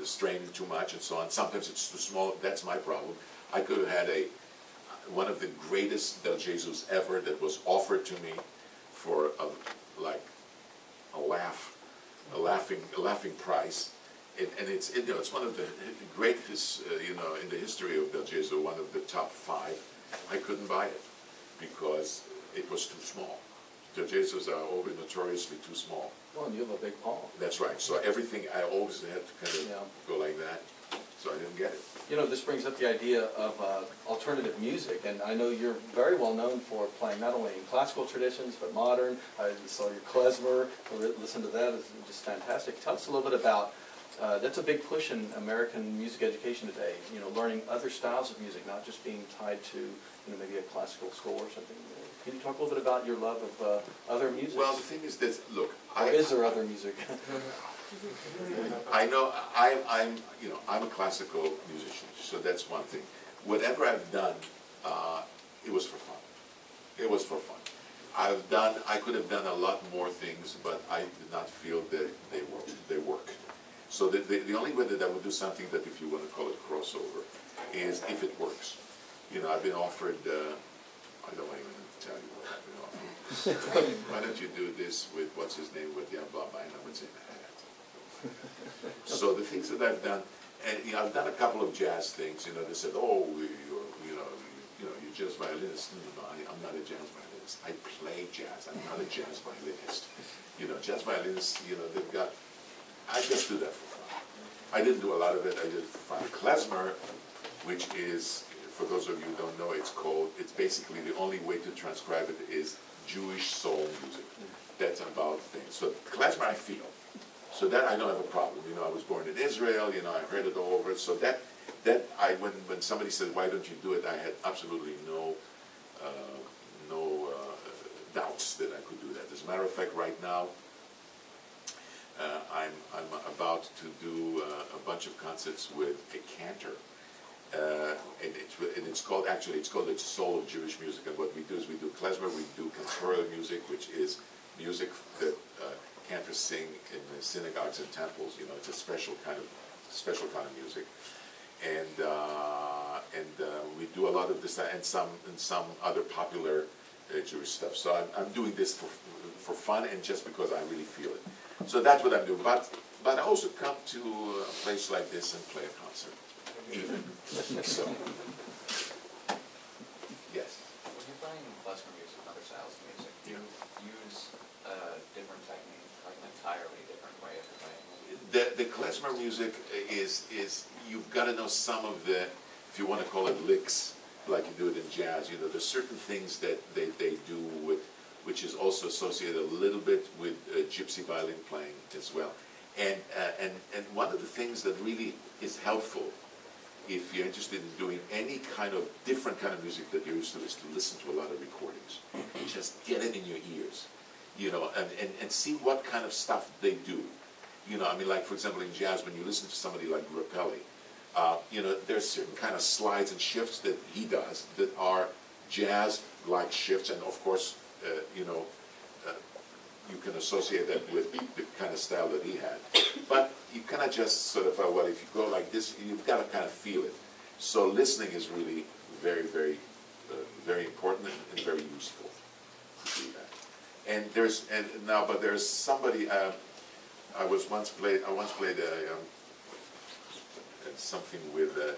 straining too much and so on. Sometimes it's too small. That's my problem. I could have had one of the greatest Del Jesus ever that was offered to me for a laughing price. And it's one of the greatest in the history of Del Jesus, one of the top 5. I couldn't buy it because it was too small. Del Jesus are always notoriously too small. Well, and you have a big palm. That's right. So everything I always had to kind of go like that. So I didn't get it. You know, this brings up the idea of alternative music, and I know you're very well known for playing not only in classical traditions, but modern. I saw your klezmer, listen to that, it's just fantastic. Tell us a little bit about, that's a big push in American music education today, you know, learning other styles of music, not just being tied to, you know, maybe a classical score or something. Can you talk a little bit about your love of other music? Well, the thing is that, look, is there other music? I know I'm a classical musician, so that's one thing. Whatever I've done, it was for fun. It was for fun. I could have done a lot more things, but I did not feel that they work. So the only way that I would do something that, if you want to call it crossover, is if it works. You know, I've been offered. I don't even tell you what I've been offered. Why don't you do this with what's his name with Jan Blabba? And I would say, so the things that I've done, and you know, I've done a couple of jazz things. You know, they said, "Oh, you're jazz violinist." No, I'm not a jazz violinist. I play jazz. I'm not a jazz violinist. You know, jazz violinists, you know, they've got. I just do that for fun. I didn't do a lot of it. I did it for fun. Klezmer, which is, for those of you who don't know, it's basically the only way to transcribe it is Jewish soul music. That's about things. So klezmer, I feel. So that I don't have a problem. You know, I was born in Israel. You know, I heard it all over. So when somebody said, "Why don't you do it?" I had absolutely no doubts that I could do that. As a matter of fact, right now, I'm about to do a bunch of concerts with a cantor, and it's called the Soul of Jewish Music. And what we do is we do klezmer, we do cantorial music, which is music that cantors sing in the synagogues and temples. You know, it's a special kind of music, and we do a lot of this and some other popular Jewish stuff. So I'm doing this for fun and just because I really feel it. So that's what I'm doing. But I also come to a place like this and play a concert, even. So yes. When you're playing klezmer music and other styles of music, do you use a different technique, like an entirely different way of playing? The klezmer music is you've got to know some of the, if you want to call it licks, like you do it in jazz. You know, there's certain things that they do with, which is also associated a little bit with gypsy violin playing as well. And one of the things that really is helpful if you're interested in doing any kind of different kind of music that you're used to is to listen to a lot of recordings. Just get it in your ears, you know, and see what kind of stuff they do. You know, I mean, like, for example, in jazz, when you listen to somebody like Grappelli, you know, there's certain kind of slides and shifts that he does that are jazz-like shifts, and of course, you know, you can associate that with the kind of style that he had. But you cannot just sort of, well, if you go like this, you've got to kind of feel it. So listening is really very, very, very important and very useful to do that. And there's somebody. I once played something with a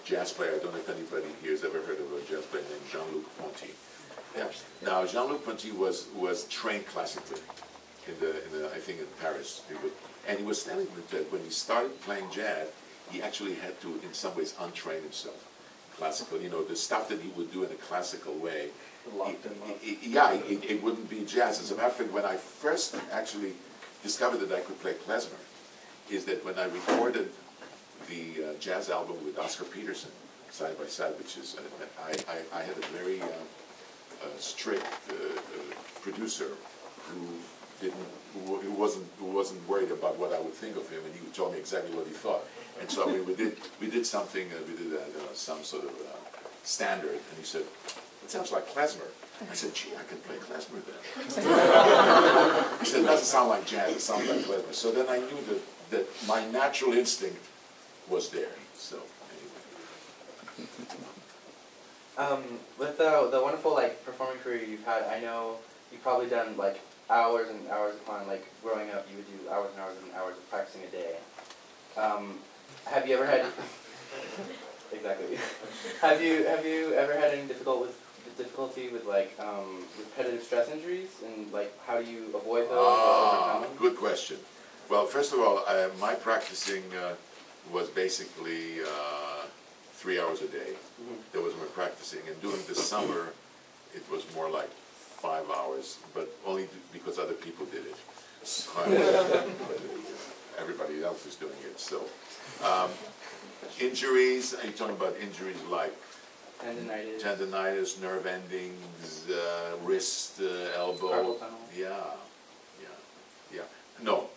jazz player. I don't know if anybody here has ever heard of a jazz player named Jean-Luc Ponty. Yeah. Now, Jean-Luc Ponty was trained classically I think in Paris. And he was telling me that when he started playing jazz, he actually had to, in some ways, untrain himself. Classical, you know, the stuff that he would do in a classical way, it wouldn't be jazz. As a matter of fact, when I first actually discovered that I could play klezmer, is that when I recorded the jazz album with Oscar Peterson, Side by Side, which is, I had a very strict producer who wasn't worried about what I would think of him, and he told me exactly what he thought. And so we did something, some sort of standard, and he said, "It sounds like klezmer." I said, "Gee, I can play klezmer then." He said, "It doesn't sound like jazz, it sounds like klezmer." So then I knew that my natural instinct was there. So anyway. With the wonderful like performing career you've had, I know you've probably done like hours and hours upon, like growing up you would do hours and hours and hours of practicing a day. Have you ever had exactly? Have you ever had any difficulty with like repetitive stress injuries, and like how do you avoid those or overcome them? Good question. Well, first of all, my practicing was basically 3 hours a day. That was my practicing, and during the summer, it was more like 5 hours, but only because other people did it. Everybody else is doing it. So, injuries. Are you talking about injuries like tendinitis, nerve endings, wrist, elbow? Carpal tunnel. Yeah. No.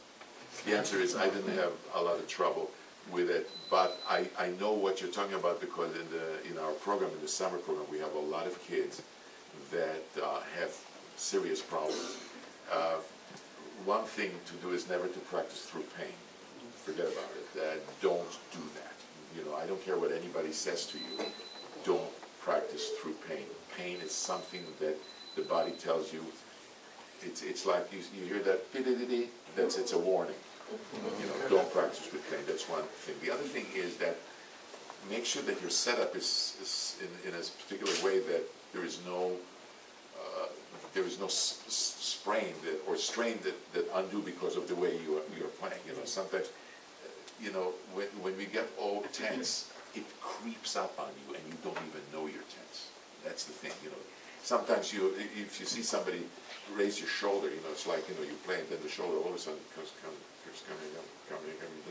The answer is I didn't have a lot of trouble with it, but I know what you're talking about, because in our program, in the summer program, we have a lot of kids that have serious problems. One thing to do is never to practice through pain. Forget about it. Don't do that. You know, I don't care what anybody says to you. Don't practice through pain. Pain is something that the body tells you. It's like you hear that. It's a warning. You know, don't practice with pain. That's one thing. The other thing is that make sure that your setup is in a particular way that there is no sprain or strain that undo because of the way you're playing. You know, sometimes, you know, when we get all tense, it creeps up on you and you don't even know you're tense. That's the thing. You know, sometimes if you see somebody raise your shoulder, you know, it's like, you know, you play and then the shoulder all of a sudden keeps coming up, and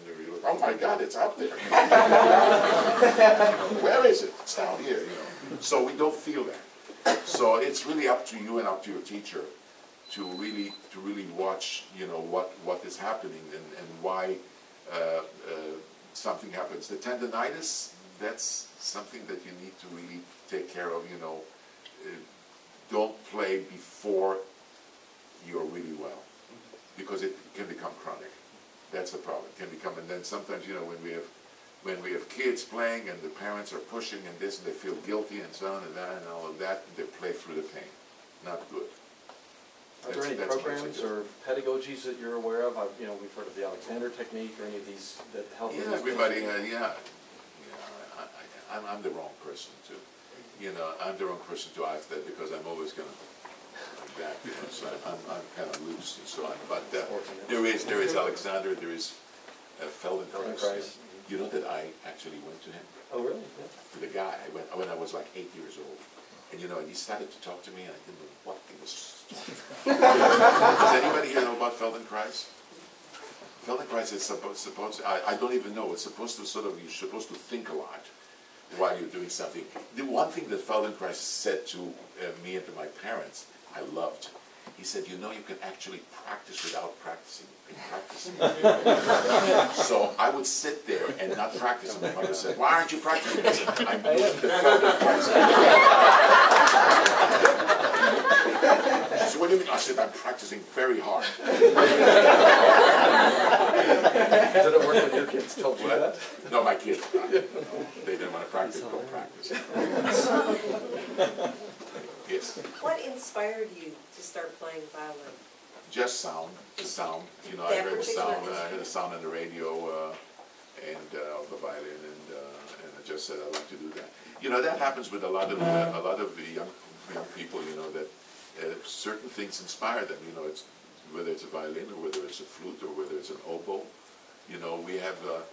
then you look, oh my God, it's up there. Where is it? It's down here, you know. So we don't feel that. So it's really up to you and up to your teacher to really watch, you know, what is happening and why something happens. The tendinitis, that's something that you need to really take care of, you know. Don't play before you're really well, because it can become chronic. That's the problem. It can become, and then sometimes, you know, when we have kids playing and the parents are pushing and this, and they feel guilty and so on and that and all of that, they play through the pain. Not good. Are there any programs or pedagogies that you're aware of? You know, we've heard of the Alexander technique or any of these that help. Yeah, everybody. I'm the wrong person to. You know, I'm the wrong person to ask that, because I'm always going to like that. You know, so I'm kind of loose and so on. But there is Alexander. There is Feldenkrais. You know that I actually went to him. Oh, really? Yeah. To the guy. I went when I was like 8 years old. And you know, he started to talk to me, and I didn't know what he was talking about. Does anybody here know about Feldenkrais? Feldenkrais is supposed. I don't even know. It's supposed to you're supposed to think a lot while you're doing something. The one thing that Feldenkrais said to me and to my parents, I loved. He said, you know, you can actually practice without practicing. So I would sit there and not practice. And my mother said, why aren't you practicing? I said, I'm doing the Feldenkrais. She said, what do you mean? I said, I'm practicing very hard. Did it work when your kids told you that? No, my kids. No, they didn't want to practice. Go practice. Yes. What inspired you to start playing violin? Just sound. You know, I heard the sound on the radio and of the violin, and I just said I like to do that. You know, that happens with a lot of the young people. You know, that certain things inspire them. You know, whether it's a violin or whether it's a flute or whether it's an oboe. You know, we have a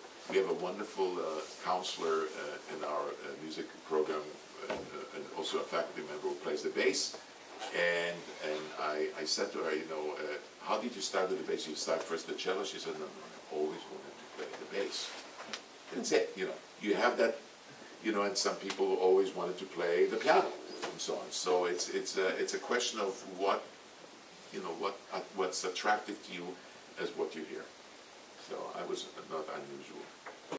wonderful counselor in our music program, and also a faculty member who plays the bass. And I said to her, you know, how did you start with the bass? You start first the cello? She said, no, I always wanted to play the bass. That's it. You know, you have that. You know, and some people always wanted to play the piano and so on. So it's a question of what, you know, what's attractive to you as what you hear. So I was not unusual.